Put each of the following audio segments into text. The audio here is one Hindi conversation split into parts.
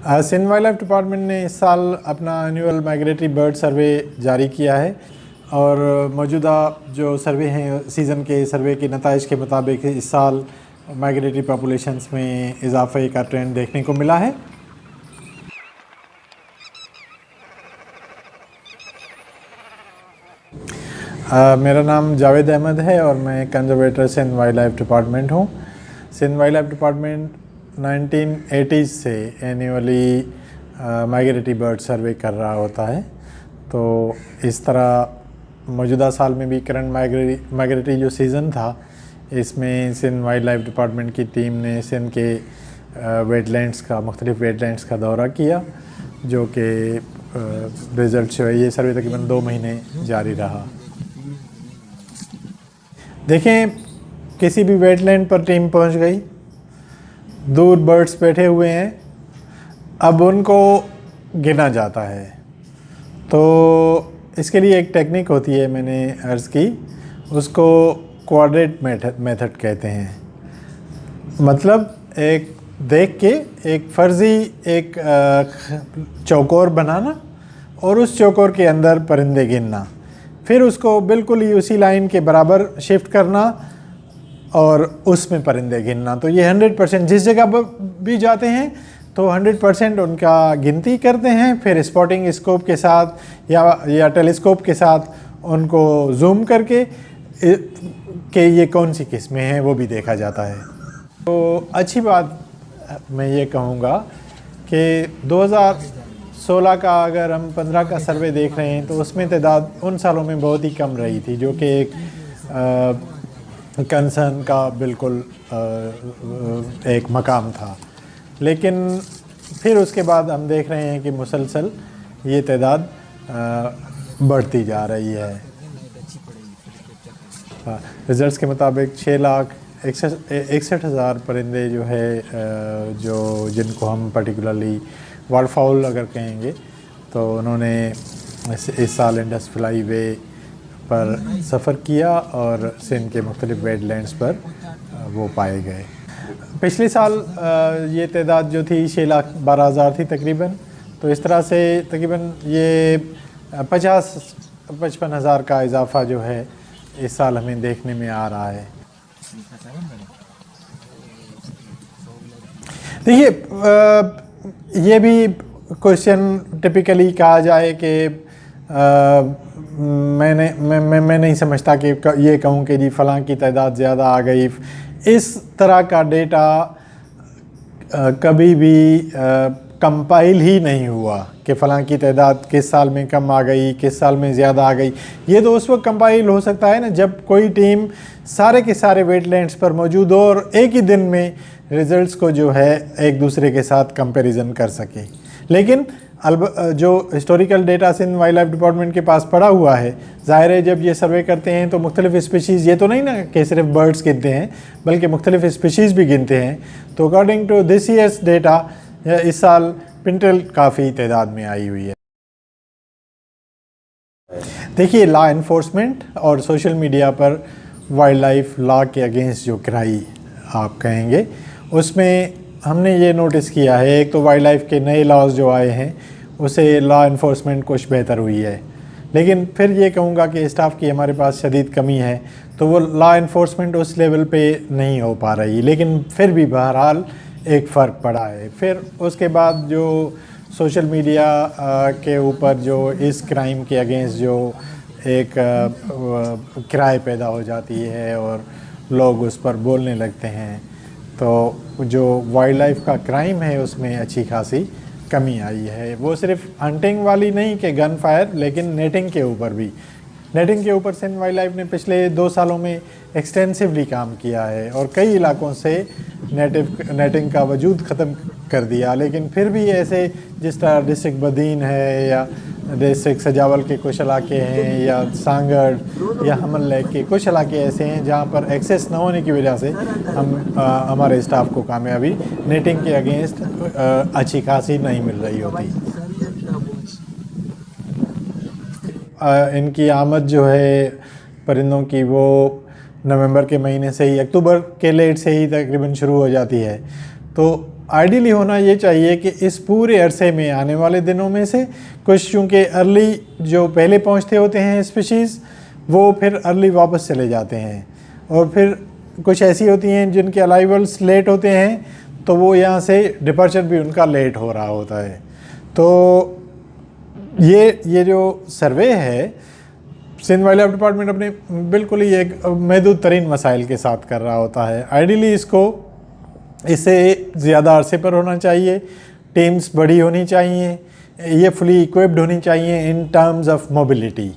सिंध वाइल्ड लाइफ डिपार्टमेंट ने इस साल अपना एनुअल माइग्रेटरी बर्ड सर्वे जारी किया है और मौजूदा जो सर्वे हैं सीज़न के सर्वे के नताइज के मुताबिक इस साल माइग्रेटरी पॉपुलेशंस में इजाफे का ट्रेंड देखने को मिला है। मेरा नाम जावेद अहमद है और मैं conservator Sindh wildlife department हूँ। Sindh wildlife department 1980s से एनुअली माइग्रेटरी बर्ड सर्वे कर रहा होता है। तो इस तरह मौजूदा साल में भी करंट माइग्रेटरी जो सीज़न था इसमें सिंध वाइल्ड लाइफ डिपार्टमेंट की टीम ने सिंध के मुख्तलिफ वेटलैंड्स का दौरा किया, जो कि रिज़ल्ट जो है ये सर्वे तकरीबन 2 महीने जारी रहा। देखें, किसी भी वेटलैंड पर टीम पहुंच गई, दूर बर्ड्स बैठे हुए हैं, अब उनको गिना जाता है। तो इसके लिए एक टेक्निक होती है, मैंने अर्ज़ की, उसको कोऑर्डिनेट मेथड कहते हैं। मतलब एक देख के एक फ़र्ज़ी एक चौकोर बनाना और उस चौकोर के अंदर परिंदे गिनना, फिर उसको बिल्कुल ही उसी लाइन के बराबर शिफ्ट करना और उसमें परिंदे गिनना। तो ये 100% जिस जगह भी जाते हैं तो 100% उनका गिनती करते हैं, फिर स्पॉटिंग स्कोप के साथ या टेलीस्कोप के साथ उनको जूम करके कि ये कौन सी किस्में हैं वो भी देखा जाता है। तो अच्छी बात मैं ये कहूँगा कि 2016 का अगर हम 15 का सर्वे देख रहे हैं तो उसमें तादाद उन सालों में बहुत ही कम रही थी, जो कि एक कंसर्न का बिल्कुल एक मकाम था। लेकिन फिर उसके बाद हम देख रहे हैं कि मुसलसल ये तादाद बढ़ती जा रही है। रिज़ल्ट्स के मुताबिक 6,61,000 परिंदे जो है जिनको हम पर्टिकुलरली वाइल्ड फाउल अगर कहेंगे तो उन्होंने इस साल इंडस फ्लाई वे पर सफ़र किया और सिंध के मुख्तलिफ वेटलैंड्स पर वो पाए गए। पिछले साल ये तादाद जो थी 6,12,000 थी तकरीबन। तो इस तरह से तकरीबन ये 50-55,000 का इजाफ़ा जो है इस साल हमें देखने में आ रहा है। देखिए, ये भी क्वेश्चन टिपिकली कहा जाए कि मैं नहीं समझता कि ये कहूँ कि जी फ़लाँ की तादाद ज़्यादा आ गई। इस तरह का डेटा कभी भी कंपाइल ही नहीं हुआ कि फ़लाँ की तादाद किस साल में कम आ गई, किस साल में ज़्यादा आ गई। ये तो उस वक्त कंपाइल हो सकता है ना जब कोई टीम सारे के सारे वेटलैंड्स पर मौजूद हो और एक ही दिन में रिज़ल्ट्स को जो है एक दूसरे के साथ कंपैरिजन कर सके। लेकिन जो historical data Sindh wildlife department के पास पड़ा हुआ है, ज़ाहिर है जब ये सर्वे करते हैं तो मुख्तलिफ स्पीशीज़, ये तो नहीं ना कि सिर्फ बर्ड्स गिनते हैं बल्कि मुख्तलिफ स्पीशीज़ भी गिनते हैं। तो according to this years data इस साल पिंटल काफ़ी तादाद में आई हुई है। देखिए, लॉ इन्फोर्समेंट और सोशल मीडिया पर वाइल्ड लाइफ लॉ के अगेंस्ट जो कराई आप कहेंगे, उसमें हमने ये नोटिस किया है, एक तो वाइल्ड लाइफ के नए लॉज जो आए हैं उसे लॉ इन्फोर्समेंट कुछ बेहतर हुई है। लेकिन फिर ये कहूँगा कि स्टाफ की हमारे पास शदीद कमी है, तो वो लॉ इन्फोर्समेंट उस लेवल पे नहीं हो पा रही। लेकिन फिर भी बहरहाल एक फ़र्क पड़ा है। फिर उसके बाद जो सोशल मीडिया के ऊपर जो इस क्राइम के अगेंस्ट जो एक किराए पैदा हो जाती है और लोग उस पर बोलने लगते हैं, तो जो वाइल्ड लाइफ का क्राइम है उसमें अच्छी खासी कमी आई है। वो सिर्फ हंटिंग वाली नहीं कि गन फायर, लेकिन नेटिंग के ऊपर भी। नेटिंग के ऊपर सिंध वाइल्ड लाइफ ने पिछले 2 सालों में एक्सटेंसिवली काम किया है और कई इलाकों से नेटिंग का वजूद ख़त्म कर दिया। लेकिन फिर भी ऐसे जिस तरह डिस्ट्रिक्ट बदीन है या डिस्ट्रिक्ट सजावल के कुछ इलाके हैं या सांगड़ या हमल लेक के कुछ इलाके ऐसे हैं जहाँ पर एक्सेस न होने की वजह से हमारे स्टाफ को कामयाबी नेटिंग के अगेंस्ट अच्छी खासी नहीं मिल रही होती। इनकी आमद जो है परिंदों की वो नवंबर के महीने से ही, अक्टूबर के लेट से ही तकरीबन शुरू हो जाती है। तो आइडियली होना ये चाहिए कि इस पूरे अरसे में आने वाले दिनों में से कुछ, चूँकि अर्ली जो पहले पहुँचते होते हैं स्पीशीज़, वो फिर अर्ली वापस चले जाते हैं, और फिर कुछ ऐसी होती हैं जिनके अलाइवल्स लेट होते हैं, तो वो यहाँ से डिपार्चर भी उनका लेट हो रहा होता है। तो ये जो सर्वे है सिंध वाइल्ड लाइफ डिपार्टमेंट अपने बिल्कुल ही एक महदूद तरीन वसाइल के साथ कर रहा होता है। आइडियली इससे ज़्यादा अरसे पर होना चाहिए, टीम्स बड़ी होनी चाहिए, ये फुली इक्विप्ड होनी चाहिए इन टर्म्स ऑफ मोबिलिटी,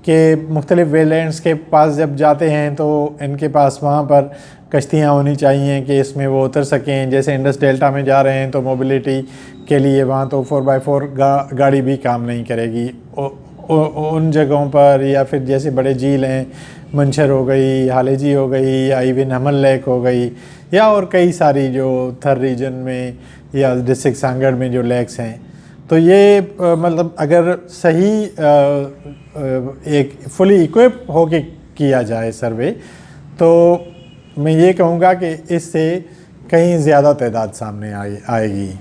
कि मुख्तलिफ़ वेलैंड्स के पास जब जाते हैं तो इनके पास वहाँ पर कश्तियाँ होनी चाहिए कि इसमें वो उतर सकें। जैसे इंडस डेल्टा में जा रहे हैं तो मोबिलिटी के लिए वहाँ तो 4x4 गाड़ी भी काम नहीं करेगी उन जगहों पर, या फिर जैसे बड़े झील हैं, मंशर हो गई, हालेजी हो गई, या इवन हमल लेक हो गई, या और कई सारी जो थर रीजन में या डिस्ट्रिक्ट सांगड़ में जो लेक्स हैं। तो ये मतलब अगर सही एक फुली इक्विप होके किया जाए सर्वे, तो मैं ये कहूँगा कि इससे कहीं ज़्यादा तादाद सामने आएगी।